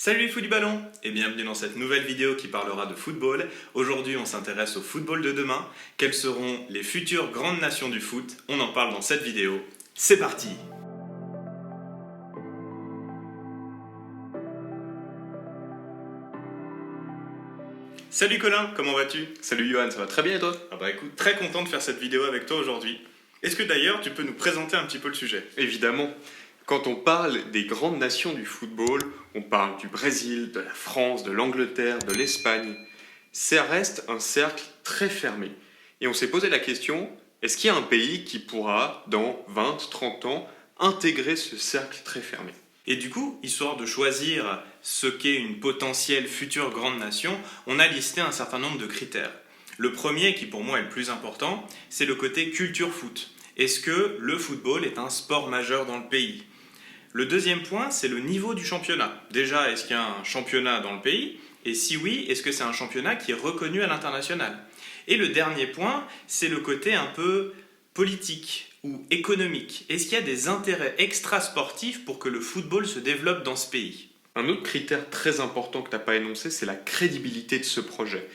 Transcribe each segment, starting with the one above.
Salut les fous du ballon et bienvenue dans cette nouvelle vidéo qui parlera de football. Aujourd'hui on s'intéresse au football de demain. Quelles seront les futures grandes nations du foot? On en parle dans cette vidéo. C'est parti! Salut Colin, comment vas-tu? Salut Johan, ça va très bien et toi? Ah bah écoute, très content de faire cette vidéo avec toi aujourd'hui. Est-ce que d'ailleurs tu peux nous présenter un petit peu le sujet? Évidemment, quand on parle des grandes nations du football, on parle du Brésil, de la France, de l'Angleterre, de l'Espagne. Ça reste un cercle très fermé. Et on s'est posé la question, est-ce qu'il y a un pays qui pourra, dans 20, 30 ans, intégrer ce cercle très fermé? Et du coup, histoire de choisir ce qu'est une potentielle future grande nation, on a listé un certain nombre de critères. Le premier, qui pour moi est le plus important, c'est le côté culture foot. Est-ce que le football est un sport majeur dans le pays? Le deuxième point, c'est le niveau du championnat. Déjà, est-ce qu'il y a un championnat dans le pays? Et si oui, est-ce que c'est un championnat qui est reconnu à l'international? Et le dernier point, c'est le côté un peu politique ou économique. Est-ce qu'il y a des intérêts extra-sportifs pour que le football se développe dans ce pays? Un autre critère très important que tu n'as pas énoncé, c'est la crédibilité de ce projet.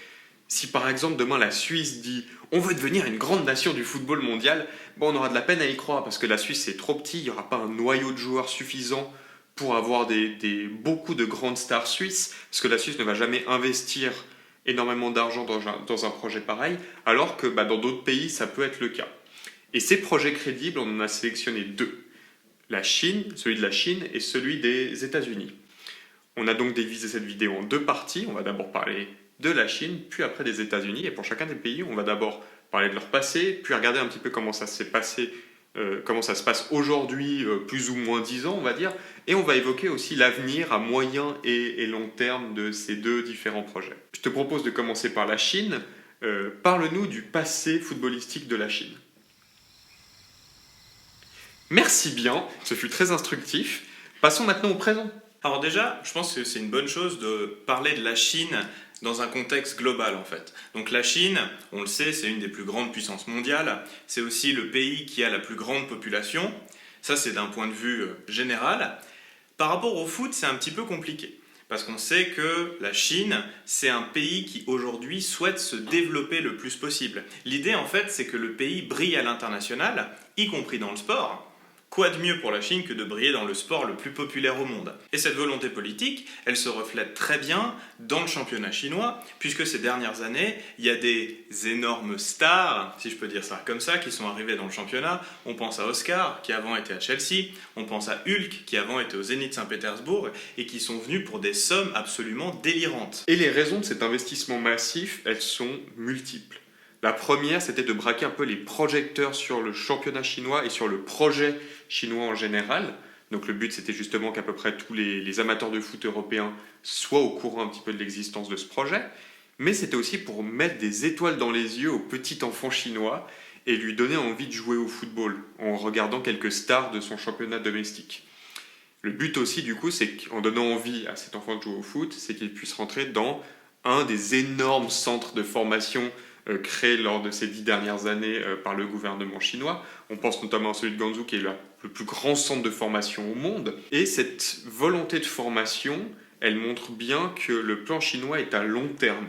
Si par exemple demain la Suisse dit « on veut devenir une grande nation du football mondial », bon, on aura de la peine à y croire parce que la Suisse est trop petit, il n'y aura pas un noyau de joueurs suffisant pour avoir beaucoup de grandes stars suisses, parce que la Suisse ne va jamais investir énormément d'argent dans un projet pareil, alors que dans d'autres pays ça peut être le cas. Et ces projets crédibles, on en a sélectionné deux. La Chine, celui de la Chine et celui des États-Unis. On a donc divisé cette vidéo en deux parties. On va d'abord parler de la Chine, puis après des États-Unis. Et pour chacun des pays, on va d'abord parler de leur passé, puis regarder un petit peu comment ça s'est passé, comment ça se passe aujourd'hui, plus ou moins 10 ans, on va dire. Et on va évoquer aussi l'avenir à moyen et long terme de ces deux différents projets. Je te propose de commencer par la Chine. Parle-nous du passé footballistique de la Chine. Merci bien, ce fut très instructif. Passons maintenant au présent. Alors déjà, je pense que c'est une bonne chose de parler de la Chine dans un contexte global en fait. Donc la Chine, on le sait, c'est une des plus grandes puissances mondiales. C'est aussi le pays qui a la plus grande population. Ça, c'est d'un point de vue général. Par rapport au foot, c'est un petit peu compliqué. Parce qu'on sait que la Chine, c'est un pays qui aujourd'hui souhaite se développer le plus possible. L'idée en fait, c'est que le pays brille à l'international, y compris dans le sport. Quoi de mieux pour la Chine que de briller dans le sport le plus populaire au monde? Et cette volonté politique, elle se reflète très bien dans le championnat chinois, puisque ces dernières années, il y a des énormes stars, si je peux dire ça comme ça, qui sont arrivées dans le championnat. On pense à Oscar, qui avant était à Chelsea, on pense à Hulk, qui avant était au Zénith Saint-Pétersbourg, et qui sont venus pour des sommes absolument délirantes. Et les raisons de cet investissement massif, elles sont multiples. La première, c'était de braquer un peu les projecteurs sur le championnat chinois et sur le projet chinois en général. Donc le but, c'était justement qu'à peu près tous les amateurs de foot européens soient au courant un petit peu de l'existence de ce projet. Mais c'était aussi pour mettre des étoiles dans les yeux au petit enfant chinois et lui donner envie de jouer au football en regardant quelques stars de son championnat domestique. Le but aussi, du coup, c'est qu'en donnant envie à cet enfant de jouer au foot, c'est qu'il puisse rentrer dans un des énormes centres de formation créé lors de ces 10 dernières années par le gouvernement chinois. On pense notamment à celui de Guangzhou qui est le plus grand centre de formation au monde. Et cette volonté de formation, elle montre bien que le plan chinois est à long terme.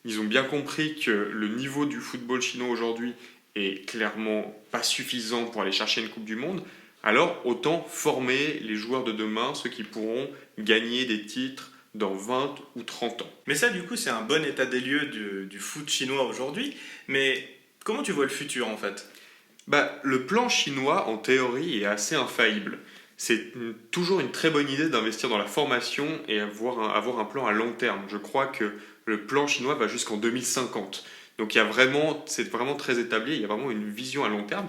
Ils ont bien compris que le niveau du football chinois aujourd'hui est clairement pas suffisant pour aller chercher une Coupe du Monde. Alors autant former les joueurs de demain, ceux qui pourront gagner des titres dans 20 ou 30 ans. Mais ça, du coup, c'est un bon état des lieux du foot chinois aujourd'hui. Mais comment tu vois le futur, en fait? Le plan chinois, en théorie, est assez infaillible. C'est toujours une très bonne idée d'investir dans la formation et avoir un plan à long terme. Je crois que le plan chinois va jusqu'en 2050. Donc c'est vraiment très établi, il y a vraiment une vision à long terme.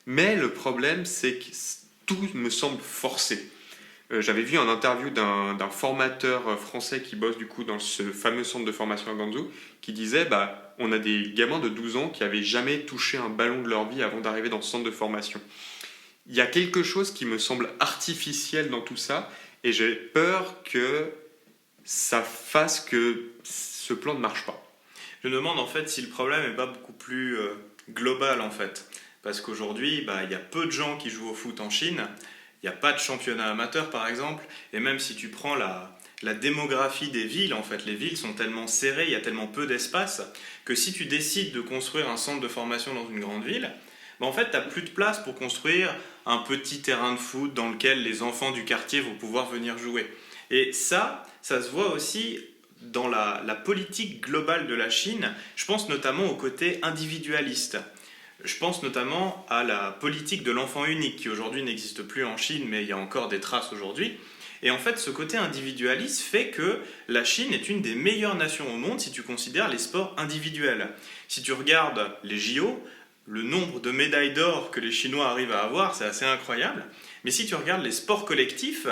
Mais le problème, c'est que tout me semble forcé. J'avais vu une interview d'un formateur français qui bosse du coup dans ce fameux centre de formation à Guangzhou qui disait on a des gamins de 12 ans qui n'avaient jamais touché un ballon de leur vie avant d'arriver dans ce centre de formation. Il y a quelque chose qui me semble artificiel dans tout ça et j'ai peur que ça fasse que ce plan ne marche pas. Je me demande en fait si le problème n'est pas beaucoup plus global en fait. Parce qu'aujourd'hui, il y a peu de gens qui jouent au foot en Chine. Il n'y a pas de championnat amateur par exemple, et même si tu prends la la démographie des villes, en fait. Les villes sont tellement serrées, il y a tellement peu d'espace, que si tu décides de construire un centre de formation dans une grande ville, ben en fait, tu n'as plus de place pour construire un petit terrain de foot dans lequel les enfants du quartier vont pouvoir venir jouer. Et ça se voit aussi dans la politique globale de la Chine. Je pense notamment au côté individualiste. Je pense notamment à la politique de l'enfant unique, qui aujourd'hui n'existe plus en Chine, mais il y a encore des traces aujourd'hui. Et en fait, ce côté individualiste fait que la Chine est une des meilleures nations au monde si tu considères les sports individuels. Si tu regardes les JO, le nombre de médailles d'or que les Chinois arrivent à avoir, c'est assez incroyable. Mais si tu regardes les sports collectifs,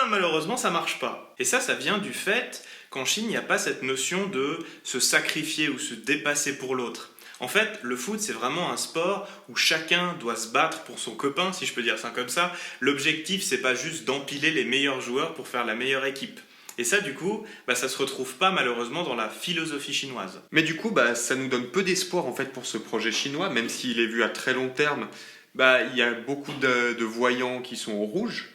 malheureusement, ça marche pas. Et ça vient du fait qu'en Chine, il n'y a pas cette notion de se sacrifier ou se dépasser pour l'autre. En fait, le foot, c'est vraiment un sport où chacun doit se battre pour son copain, si je peux dire ça comme ça. L'objectif, c'est pas juste d'empiler les meilleurs joueurs pour faire la meilleure équipe. Et ça, du coup, ça se retrouve pas malheureusement dans la philosophie chinoise. Mais du coup, ça nous donne peu d'espoir en fait pour ce projet chinois, même s'il est vu à très long terme. Il y a beaucoup de voyants qui sont au rouge.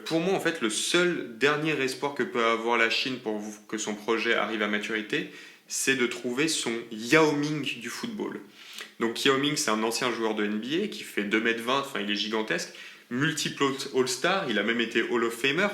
Pour moi, en fait, le seul dernier espoir que peut avoir la Chine pour que son projet arrive à maturité, c'est de trouver son Yao Ming du football. Donc Yao Ming, c'est un ancien joueur de NBA qui fait 2,20 m, enfin il est gigantesque, multiple All-Star, il a même été Hall of Famer.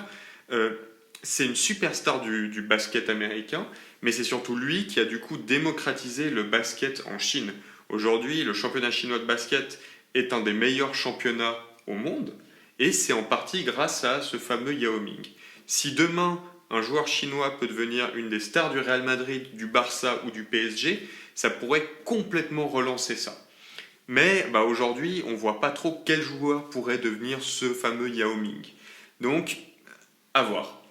C'est une superstar du basket américain, mais c'est surtout lui qui a du coup démocratisé le basket en Chine. Aujourd'hui, le championnat chinois de basket est un des meilleurs championnats au monde, et c'est en partie grâce à ce fameux Yao Ming. Si demain, un joueur chinois peut devenir une des stars du Real Madrid, du Barça ou du PSG, ça pourrait complètement relancer ça. Mais aujourd'hui, on ne voit pas trop quel joueur pourrait devenir ce fameux Yao Ming. Donc, à voir.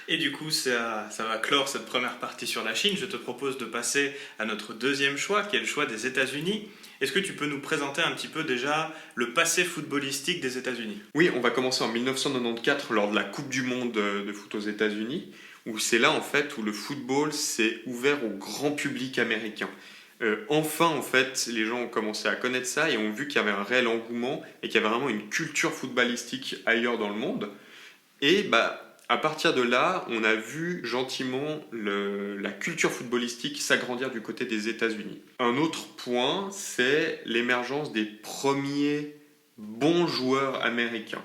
Et du coup, ça va clore cette première partie sur la Chine. Je te propose de passer à notre deuxième choix, qui est le choix des États-Unis. Est-ce que tu peux nous présenter un petit peu déjà le passé footballistique des États-Unis ? Oui, on va commencer en 1994 lors de la Coupe du Monde de foot aux États-Unis, où c'est là en fait où le football s'est ouvert au grand public américain. Enfin, en fait, les gens ont commencé à connaître ça et ont vu qu'il y avait un réel engouement et qu'il y avait vraiment une culture footballistique ailleurs dans le monde. Et à partir de là, on a vu gentiment la culture footballistique s'agrandir du côté des États-Unis. Un autre point, c'est l'émergence des premiers bons joueurs américains.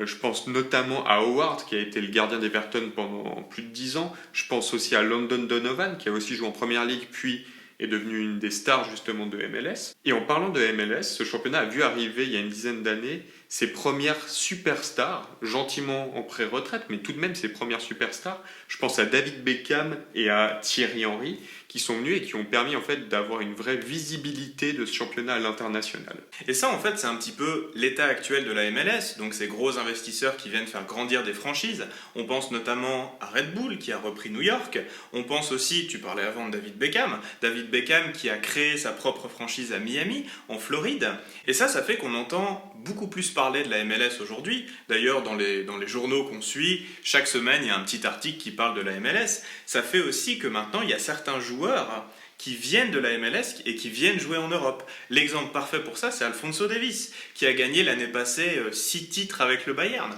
Je pense notamment à Howard, qui a été le gardien d'Everton pendant plus de 10 ans. Je pense aussi à Landon Donovan, qui a aussi joué en Première Ligue, puis est devenu une des stars justement de MLS. Et en parlant de MLS, ce championnat a vu arriver il y a une dizaine d'années ses premières superstars, gentiment en pré-retraite, mais tout de même ses premières superstars. Je pense à David Beckham et à Thierry Henry, qui sont venus et qui ont permis en fait d'avoir une vraie visibilité de ce championnat à l'international. Et ça, en fait, c'est un petit peu l'état actuel de la MLS, donc ces gros investisseurs qui viennent faire grandir des franchises. On pense notamment à Red Bull, qui a repris New York. On pense aussi, tu parlais avant de David Beckham qui a créé sa propre franchise à Miami, en Floride. Et ça fait qu'on entend beaucoup plus parler de la MLS aujourd'hui. D'ailleurs, dans les journaux qu'on suit, chaque semaine, il y a un petit article qui parle de la MLS. Ça fait aussi que maintenant, il y a certains joueurs qui viennent de la MLS et qui viennent jouer en Europe. L'exemple parfait pour ça, c'est Alphonso Davies, qui a gagné l'année passée 6 titres avec le Bayern.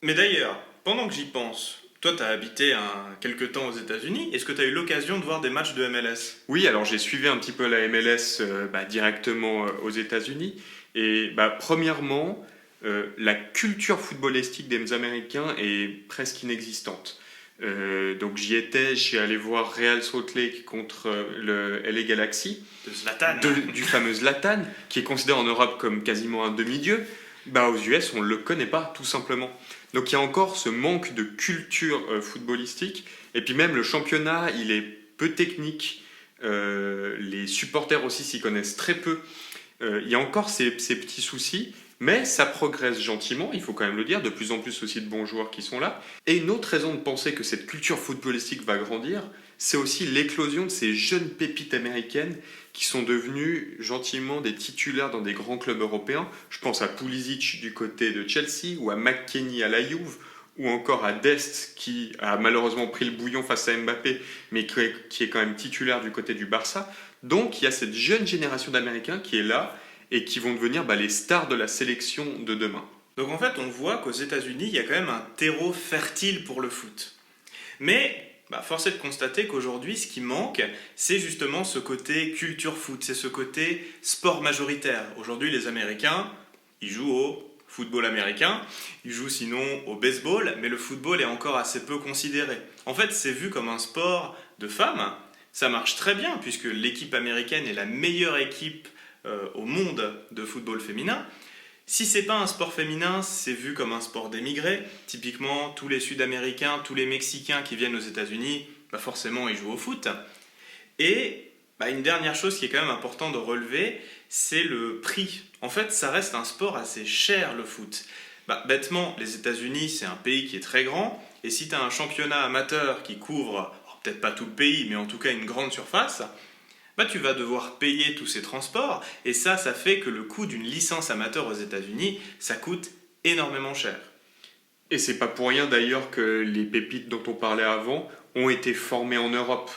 Mais d'ailleurs, pendant que j'y pense, toi, tu as habité quelque temps aux États-Unis. Est-ce que tu as eu l'occasion de voir des matchs de MLS ? Oui, alors j'ai suivi un petit peu la MLS directement aux États-Unis. Et premièrement, la culture footballistique des Américains est presque inexistante. Donc j'y étais, je suis allé voir Real Salt Lake contre le LA Galaxy. De Zlatan. Du fameux Zlatan, qui est considéré en Europe comme quasiment un demi-dieu. Aux US, on ne le connaît pas, tout simplement. Donc il y a encore ce manque de culture footballistique. Et puis même le championnat, il est peu technique. Les supporters aussi s'y connaissent très peu. Il y a encore ces petits soucis, mais ça progresse gentiment, il faut quand même le dire, de plus en plus aussi de bons joueurs qui sont là. Et une autre raison de penser que cette culture footballistique va grandir, c'est aussi l'éclosion de ces jeunes pépites américaines qui sont devenues gentiment des titulaires dans des grands clubs européens. Je pense à Pulisic du côté de Chelsea, ou à McKennie à la Juve, ou encore à Dest qui a malheureusement pris le bouillon face à Mbappé, mais qui est quand même titulaire du côté du Barça. Donc il y a cette jeune génération d'Américains qui est là et qui vont devenir les stars de la sélection de demain. Donc en fait, on voit qu'aux États-Unis, il y a quand même un terreau fertile pour le foot. Mais force est de constater qu'aujourd'hui, ce qui manque, c'est justement ce côté culture foot, c'est ce côté sport majoritaire. Aujourd'hui, les Américains, ils jouent au football américain, ils jouent sinon au baseball, mais le football est encore assez peu considéré. En fait, c'est vu comme un sport de femmes. Ça marche très bien puisque l'équipe américaine est la meilleure équipe au monde de football féminin. Si c'est pas un sport féminin, c'est vu comme un sport d'émigrés. Typiquement, tous les Sud-Américains, tous les Mexicains qui viennent aux États-Unis, forcément, ils jouent au foot. Et une dernière chose qui est quand même important de relever, c'est le prix. En fait, ça reste un sport assez cher, le foot. Bêtement, les États-Unis, c'est un pays qui est très grand. Et si tu as un championnat amateur qui couvre, peut-être pas tout le pays, mais en tout cas une grande surface, tu vas devoir payer tous ces transports, et ça fait que le coût d'une licence amateur aux États-Unis, ça coûte énormément cher. Et c'est pas pour rien d'ailleurs que les pépites dont on parlait avant ont été formées en Europe.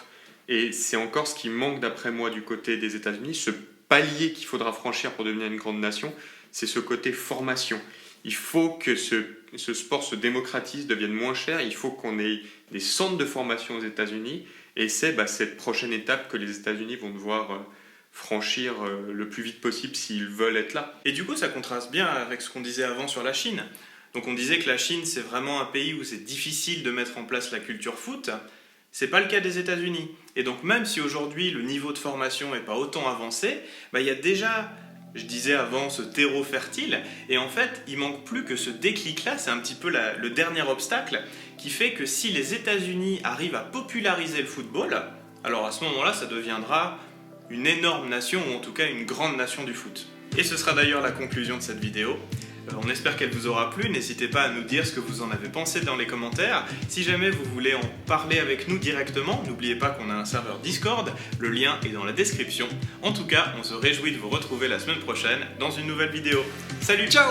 Et c'est encore ce qui manque d'après moi du côté des États-Unis, ce palier qu'il faudra franchir pour devenir une grande nation, c'est ce côté formation. Il faut que ce sport se démocratise, devienne moins cher, il faut qu'on ait des centres de formation aux États-Unis. Et c'est cette prochaine étape que les États-Unis vont devoir franchir le plus vite possible s'ils veulent être là. Et du coup, ça contraste bien avec ce qu'on disait avant sur la Chine. Donc on disait que la Chine, c'est vraiment un pays où c'est difficile de mettre en place la culture foot. C'est pas le cas des États-Unis. Et donc même si aujourd'hui le niveau de formation n'est pas autant avancé, il y a déjà, je disais avant, ce terreau fertile. Et en fait, il manque plus que ce déclic-là, c'est un petit peu le dernier obstacle qui fait que si les États-Unis arrivent à populariser le football, alors à ce moment-là, ça deviendra une énorme nation, ou en tout cas une grande nation du foot. Et ce sera d'ailleurs la conclusion de cette vidéo. On espère qu'elle vous aura plu, n'hésitez pas à nous dire ce que vous en avez pensé dans les commentaires. Si jamais vous voulez en parler avec nous directement, n'oubliez pas qu'on a un serveur Discord, le lien est dans la description. En tout cas, on se réjouit de vous retrouver la semaine prochaine dans une nouvelle vidéo. Salut, ciao!